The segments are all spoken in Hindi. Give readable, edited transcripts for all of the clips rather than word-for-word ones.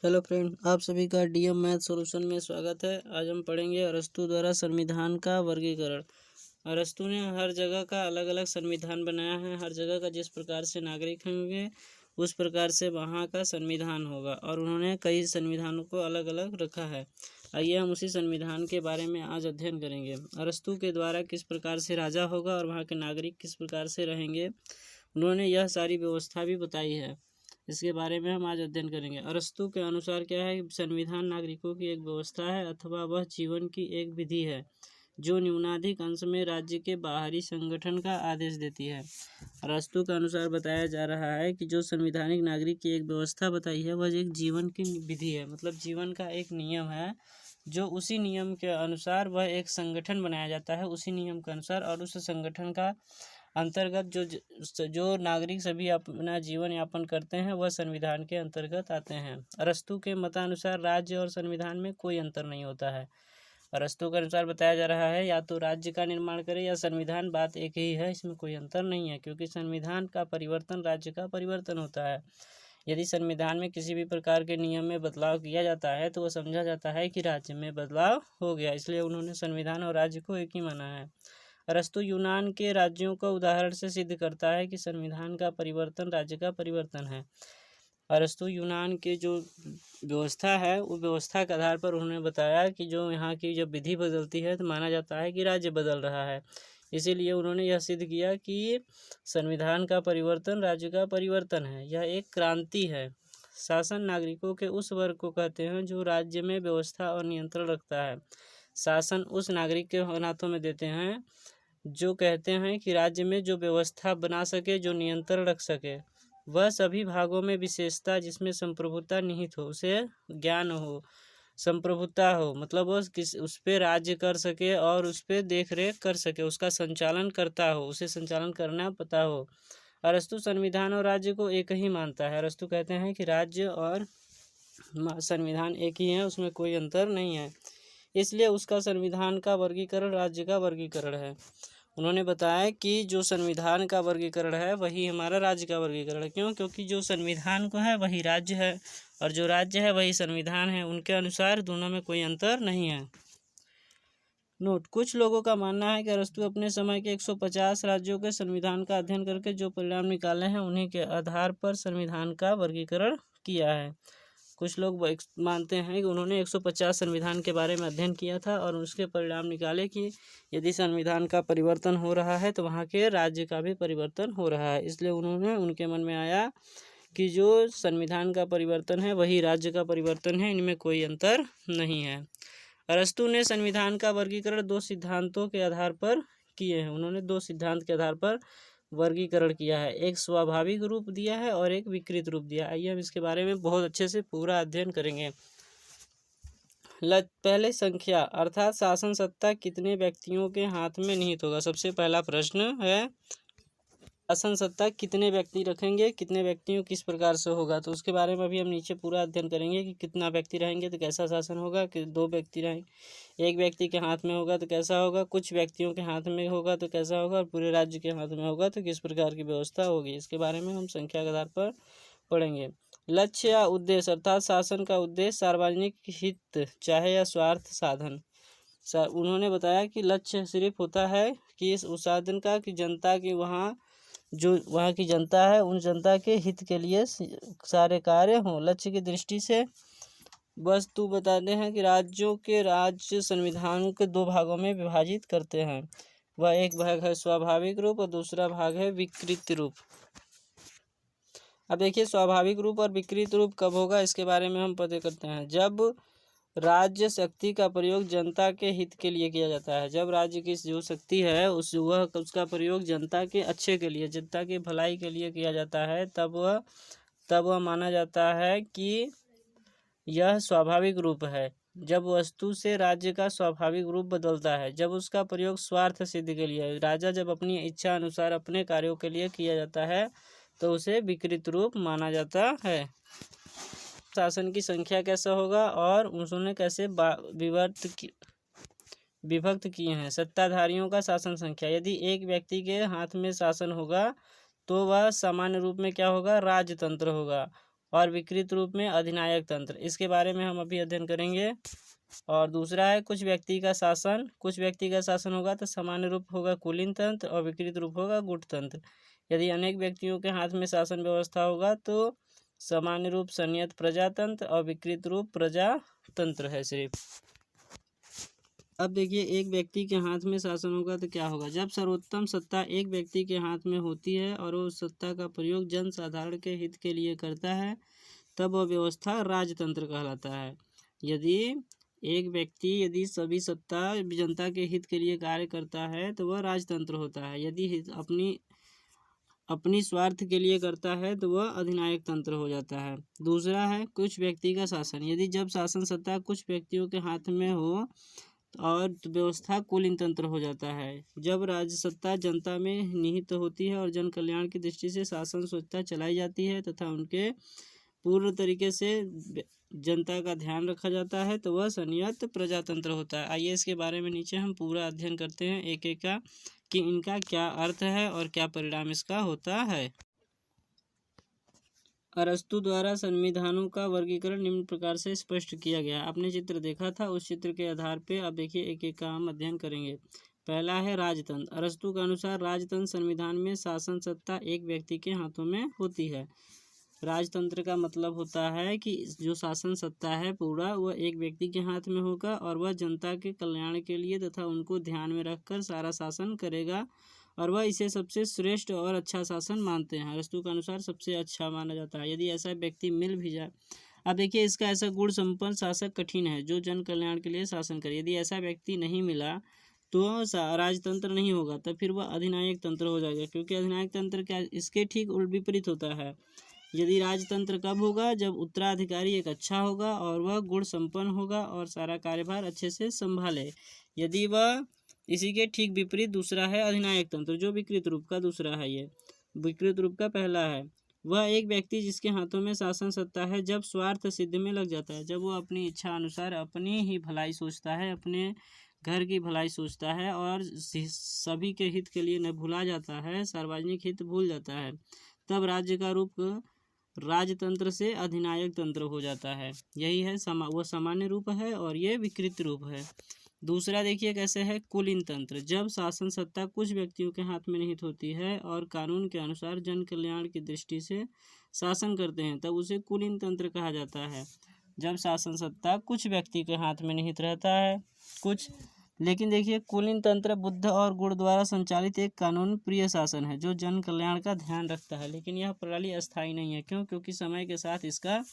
हेलो फ्रेंड, आप सभी का डीएम मैथ सॉल्यूशन में स्वागत है। आज हम पढ़ेंगे अरस्तु द्वारा संविधान का वर्गीकरण। अरस्तु ने हर जगह का अलग अलग संविधान बनाया है। हर जगह का जिस प्रकार से नागरिक होंगे उस प्रकार से वहाँ का संविधान होगा, और उन्होंने कई संविधानों को अलग अलग रखा है। आइए हम उसी संविधान के बारे में आज अध्ययन करेंगे। अरस्तु के द्वारा किस प्रकार से राजा होगा और वहाँ के नागरिक किस प्रकार से रहेंगे, उन्होंने यह सारी व्यवस्था भी बताई है। इसके बारे में हम आज अध्ययन करेंगे। अरस्तु के अनुसार क्या है, संविधान नागरिकों की एक व्यवस्था है अथवा वह जीवन की एक विधि है जो न्यूनाधिक अंश में राज्य के बाहरी संगठन का आदेश देती है। अरस्तु के अनुसार बताया जा रहा है कि जो संवैधानिक नागरिक की एक व्यवस्था बताई है वह एक जीवन की विधि है, मतलब जीवन का एक नियम है जो उसी नियम के अनुसार वह एक संगठन बनाया जाता है उसी नियम के अनुसार, और उस संगठन का अंतर्गत जो नागरिक सभी अपना जीवन यापन करते हैं वह संविधान के अंतर्गत आते हैं। अरस्तु के मतानुसार राज्य और संविधान में कोई अंतर नहीं होता है। अरस्तु के अनुसार बताया जा रहा है या तो राज्य का निर्माण करे या संविधान, बात एक ही है, इसमें कोई अंतर नहीं है, क्योंकि संविधान का परिवर्तन राज्य का परिवर्तन होता है। यदि संविधान में किसी भी प्रकार के नियम में बदलाव किया जाता है तो वह समझा जाता है कि राज्य में बदलाव हो गया, इसलिए उन्होंने संविधान और राज्य को एक ही माना है। अरस्तु यूनान के राज्यों का उदाहरण से सिद्ध करता है कि संविधान का परिवर्तन राज्य का परिवर्तन है। अरस्तु यूनान के जो व्यवस्था है उस व्यवस्था के आधार पर उन्होंने बताया कि जो यहाँ की जब विधि बदलती है तो माना जाता है कि राज्य बदल रहा है। इसीलिए उन्होंने यह सिद्ध किया कि संविधान का परिवर्तन राज्य का परिवर्तन है। यह एक क्रांति है। शासन नागरिकों के उस वर्ग को कहते हैं जो राज्य में व्यवस्था और नियंत्रण रखता है। शासन उस नागरिक के हाथों में देते हैं जो कहते हैं कि राज्य में जो व्यवस्था बना सके, जो नियंत्रण रख सके, वह सभी भागों में विशेषता जिसमें संप्रभुता निहित हो, उसे ज्ञान हो, संप्रभुता हो, मतलब वो उस पर राज्य कर सके और उस पर देख रेख कर सके, उसका संचालन करता हो, उसे संचालन करना पता हो। अरस्तु संविधान और राज्य को एक ही मानता है। अरस्तु कहते हैं कि राज्य और संविधान एक ही है, उसमें कोई अंतर नहीं है, इसलिए उसका संविधान का वर्गीकरण राज्य का वर्गीकरण है। उन्होंने बताया कि जो संविधान का वर्गीकरण है वही हमारा राज्य का वर्गीकरण है। क्यों? क्योंकि जो संविधान को है वही राज्य है और जो राज्य है वही संविधान है। उनके अनुसार दोनों में कोई अंतर नहीं है। नोट: कुछ लोगों का मानना है कि अरस्तु अपने समय के 150 राज्यों के संविधान का अध्ययन करके जो परिणाम निकाले हैं उन्हीं के आधार पर संविधान का वर्गीकरण किया है। कुछ लोग मानते हैं कि उन्होंने 150 संविधान के बारे में अध्ययन किया था और उसके परिणाम निकाले कि यदि संविधान का परिवर्तन हो रहा है तो वहाँ के राज्य का भी परिवर्तन हो रहा है। इसलिए उनके मन में आया कि जो संविधान का परिवर्तन है वही राज्य का परिवर्तन है, इनमें कोई अंतर नहीं है। अरस्तु ने संविधान का वर्गीकरण 2 सिद्धांतों के आधार पर किए हैं। उन्होंने 2 सिद्धांत के आधार पर वर्गीकरण किया है, एक स्वाभाविक रूप दिया है और एक विकृत रूप दिया है। आइए हम इसके बारे में बहुत अच्छे से पूरा अध्ययन करेंगे। पहले संख्या अर्थात शासन सत्ता कितने व्यक्तियों के हाथ में निहित होगा। सबसे पहला प्रश्न है शासन सत्ता कितने व्यक्ति रखेंगे, कितने व्यक्तियों किस प्रकार से होगा, तो उसके बारे में अभी हम नीचे पूरा अध्ययन करेंगे कि कितना व्यक्ति रहेंगे तो कैसा शासन होगा, कि 2 व्यक्ति रहेंगे, एक व्यक्ति के हाथ में होगा तो कैसा होगा, कुछ व्यक्तियों के हाथ में होगा तो कैसा होगा, और पूरे राज्य के हाथ में होगा तो किस प्रकार की व्यवस्था होगी। इसके बारे में हम संख्या के आधार पर पढ़ेंगे। लक्ष्य या उद्देश्य अर्थात शासन का उद्देश्य सार्वजनिक हित चाहे या स्वार्थ साधन। उन्होंने बताया कि लक्ष्य सिर्फ होता है कि इस उस साधन का कि जनता की वहाँ की जनता है उन जनता के हित के लिए सारे कार्य हों। लक्ष्य की दृष्टि से वस्तु बताते हैं कि राज्य संविधान के 2 भागों में विभाजित करते हैं। वह एक भाग है स्वाभाविक रूप और दूसरा भाग है विकृत रूप। अब देखिए, स्वाभाविक रूप और विकृत रूप कब होगा इसके बारे में हम पता करते हैं। जब राज्य शक्ति का प्रयोग जनता के हित के लिए किया जाता है। जब राज्य की जो शक्ति है उसका प्रयोग जनता के अच्छे के लिए, जनता की भलाई के लिए किया जाता है, तब वह माना जाता है कि यह स्वाभाविक रूप है। जब वस्तु से राज्य का स्वाभाविक रूप बदलता है, जब उसका प्रयोग स्वार्थ सिद्धि के लिए, राजा जब अपनी इच्छा अनुसार अपने कार्यों के लिए किया जाता है तो उसे विकृत रूप माना जाता है। शासन की संख्या कैसा होगा और उन्होंने कैसे विभक्त किए हैं। सत्ताधारियों का शासन संख्या, यदि एक व्यक्ति के हाथ में शासन होगा तो वह सामान्य रूप में क्या होगा, राजतंत्र होगा। और विकृत रूप में अधिनायक तंत्र। इसके बारे में हम अभी अध्ययन करेंगे। और दूसरा है कुछ व्यक्ति का शासन। कुछ व्यक्ति का शासन होगा तो सामान्य रूप होगा कुलीन तंत्र और विकृत रूप होगा गुट तंत्र। यदि अनेक व्यक्तियों के हाथ में शासन व्यवस्था होगा तो सामान्य रूप संयत प्रजातंत्र और विकृत रूप प्रजातंत्र है सिर्फ। अब देखिए, एक व्यक्ति के हाथ में शासन होगा तो क्या होगा। जब सर्वोत्तम सत्ता एक व्यक्ति के हाथ में होती है और वो उस सत्ता का प्रयोग जन साधारण के हित के लिए करता है तब वह व्यवस्था राजतंत्र कहलाता है। यदि सभी सत्ता जनता के हित के लिए कार्य करता है तो वह राजतंत्र होता है। यदि अपनी स्वार्थ के लिए करता है तो वह अधिनायक तंत्र हो जाता है। दूसरा है कुछ व्यक्ति का शासन। जब शासन सत्ता कुछ व्यक्तियों के हाथ में हो और व्यवस्था कुलीन तंत्र हो जाता है। जब राज्य सत्ता जनता में निहित होती है और जन कल्याण की दृष्टि से शासन स्वच्छता चलाई जाती है तथा उनके पूर्ण तरीके से जनता का ध्यान रखा जाता है तो वह संयत प्रजातंत्र होता है। आइए इसके बारे में नीचे हम पूरा अध्ययन करते हैं एक एक का कि इनका क्या अर्थ है और क्या परिणाम इसका होता है। अरस्तु द्वारा संविधानों का वर्गीकरण निम्न प्रकार से स्पष्ट किया गया। आपने चित्र देखा था, उस चित्र के आधार पे अब देखिए एक एक का हम अध्ययन करेंगे। पहला है राजतंत्र। अरस्तु के अनुसार राजतंत्र संविधान में शासन सत्ता एक व्यक्ति के हाथों में होती है। राजतंत्र का मतलब होता है कि जो शासन सत्ता है पूरा वह एक व्यक्ति के हाथ में होगा और वह जनता के कल्याण के लिए तथा उनको ध्यान में रखकर सारा शासन करेगा और वह इसे सबसे श्रेष्ठ और अच्छा शासन मानते हैं। अरस्तु के अनुसार सबसे अच्छा माना जाता है। यदि ऐसा व्यक्ति मिल भी जाए, अब देखिए इसका ऐसा गुण संपन्न शासक कठिन है जो जन कल्याण के लिए शासन करे। यदि ऐसा व्यक्ति नहीं मिला तो राजतंत्र नहीं होगा, तब फिर वह अधिनायक तंत्र हो जाएगा। क्योंकि अधिनायक तंत्र क्या इसके ठीक विपरीत होता है। यदि राजतंत्र कब होगा, जब उत्तराधिकारी एक अच्छा होगा और वह गुण संपन्न होगा और सारा कार्यभार अच्छे से संभाले। यदि वह इसी के ठीक विपरीत दूसरा है अधिनायक तंत्र जो विकृत रूप का दूसरा है। ये विकृत रूप का पहला है। वह एक व्यक्ति जिसके हाथों में शासन सत्ता है जब स्वार्थ सिद्ध में लग जाता है, जब वो अपनी इच्छा अनुसार अपनी ही भलाई सोचता है, अपने घर की भलाई सोचता है और सभी के हित के लिए न भूला जाता है, सार्वजनिक हित भूल जाता है, तब राज्य का रूप राजतंत्र से अधिनायक तंत्र हो जाता है। यही है वो सामान्य रूप है और ये विकृत रूप है। दूसरा देखिए कैसे है कुलीन तंत्र। जब शासन सत्ता कुछ व्यक्तियों के हाथ में निहित होती है और कानून के अनुसार जन कल्याण की दृष्टि से शासन करते हैं तब उसे कुलीन तंत्र कहा जाता है। जब शासन सत्ता कुछ व्यक्ति के हाथ में निहित रहता है लेकिन देखिए कुलीन तंत्र बुद्ध और गुण द्वारा संचालित एक कानून प्रिय शासन है जो जन कल्याण का ध्यान रखता है। लेकिन यह प्रणाली अस्थायी नहीं है। क्यों? क्योंकि समय के साथ इसका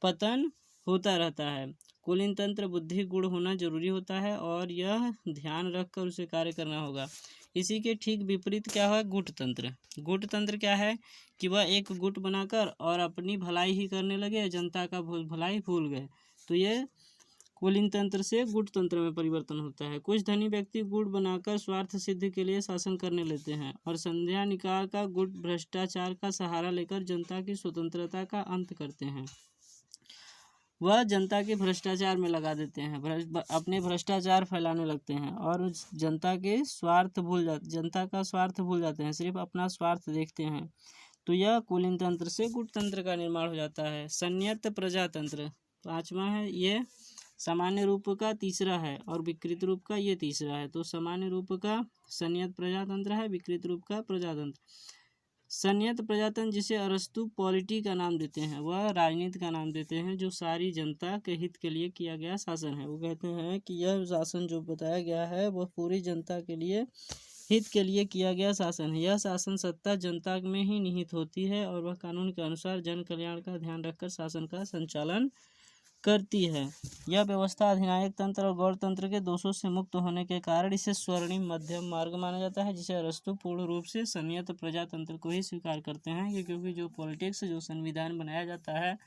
पतन होता रहता है। कुलीन तंत्र बुद्धि गुण होना जरूरी होता है और यह ध्यान रखकर उसे कार्य करना होगा। इसी के ठीक विपरीत क्या है गुट तंत्र। गुट तंत्र क्या है कि वह एक गुट बनाकर और अपनी भलाई ही करने लगे, जनता का भलाई भूल गए। तो ये कुलीन तंत्र से गुट तंत्र में परिवर्तन होता है। कुछ धनी व्यक्ति गुट बनाकर स्वार्थ सिद्धि के लिए शासन करने लेते हैं और संध्या निकाय का गुट भ्रष्टाचार का सहारा लेकर जनता की स्वतंत्रता का अंत करते हैं। वह जनता के भ्रष्टाचार में लगा देते हैं, अपने भ्रष्टाचार फैलाने लगते हैं और जनता का स्वार्थ भूल जाते हैं, सिर्फ अपना स्वार्थ देखते हैं। तो यह कुलीन तंत्र से गुट तंत्र का निर्माण हो जाता है। संयत प्रजातंत्र पांचवा है। ये सामान्य रूप का तीसरा है और विकृत रूप का ये तीसरा है। तो सामान्य रूप का संयत प्रजातंत्र है, विकृत रूप का प्रजातंत्र। संयत प्रजातंत्र जिसे अरस्तु पॉलिटी का नाम देते हैं, वह राजनीति का नाम देते हैं, जो सारी जनता के हित के लिए किया गया शासन है। वो कहते हैं कि यह शासन जो बताया गया है वह पूरी जनता के लिए हित के लिए किया गया शासन है। यह शासन सत्ता जनता में ही निहित होती है और वह कानून के अनुसार जन कल्याण का ध्यान रखकर शासन का संचालन करती है। यह व्यवस्था अधिनायक तंत्र और गौरतंत्र के दोषों से मुक्त होने के कारण इसे स्वर्णिम मध्यम मार्ग माना जाता है, जिसे अरस्तु पूर्ण रूप से संयत प्रजातंत्र को ही स्वीकार करते हैं। क्योंकि जो पॉलिटिक्स जो संविधान बनाया जाता है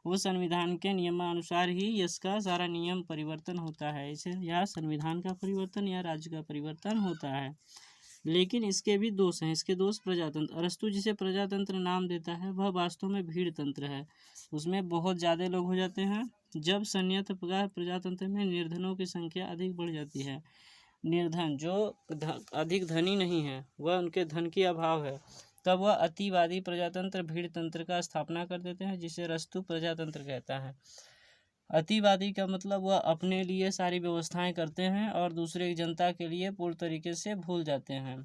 वो संविधान के नियमानुसार ही इसका सारा नियम परिवर्तन होता है। इसे या संविधान का परिवर्तन या राज्य का परिवर्तन होता है। लेकिन इसके भी दोष हैं। इसके दोष प्रजातंत्र। अरस्तु जिसे प्रजातंत्र नाम देता है वह वास्तव में भीड़ तंत्र है। उसमें बहुत ज़्यादा लोग हो जाते हैं। जब संयत प्रजातंत्र में निर्धनों की संख्या अधिक बढ़ जाती है, निर्धन जो अधिक धनी नहीं है, वह उनके धन की अभाव है, तब वह अतिवादी प्रजातंत्र भीड़ तंत्र का स्थापना कर देते हैं, जिसे अरस्तु प्रजातंत्र कहता है। अतिवादी का मतलब वह अपने लिए सारी व्यवस्थाएं करते हैं और दूसरे की जनता के लिए पूर्ण तरीके से भूल जाते हैं,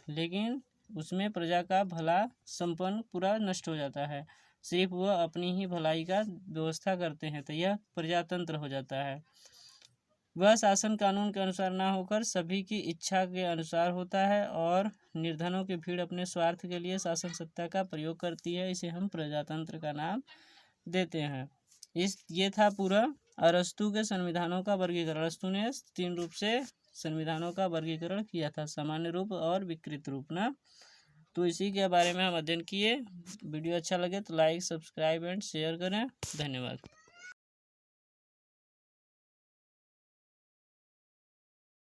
लेकिन उसमें प्रजा का भला संपन्न पूरा नष्ट हो जाता है, सिर्फ वह अपनी ही भलाई का व्यवस्था करते हैं, तो यह प्रजातंत्र हो जाता है। वह शासन कानून के अनुसार ना होकर सभी की इच्छा के अनुसार होता है और निर्धनों की भीड़ अपने स्वार्थ के लिए शासन सत्ता का प्रयोग करती है, इसे हम प्रजातंत्र का नाम देते हैं। ये था पूरा अरस्तु के संविधानों का वर्गीकरण। अरस्तु ने 3 रूप से संविधानों का वर्गीकरण किया था, सामान्य रूप और विकृत रूप ना। तो इसी के बारे में हम अध्ययन किए। वीडियो अच्छा लगे तो लाइक, सब्सक्राइब एंड शेयर करें। धन्यवाद।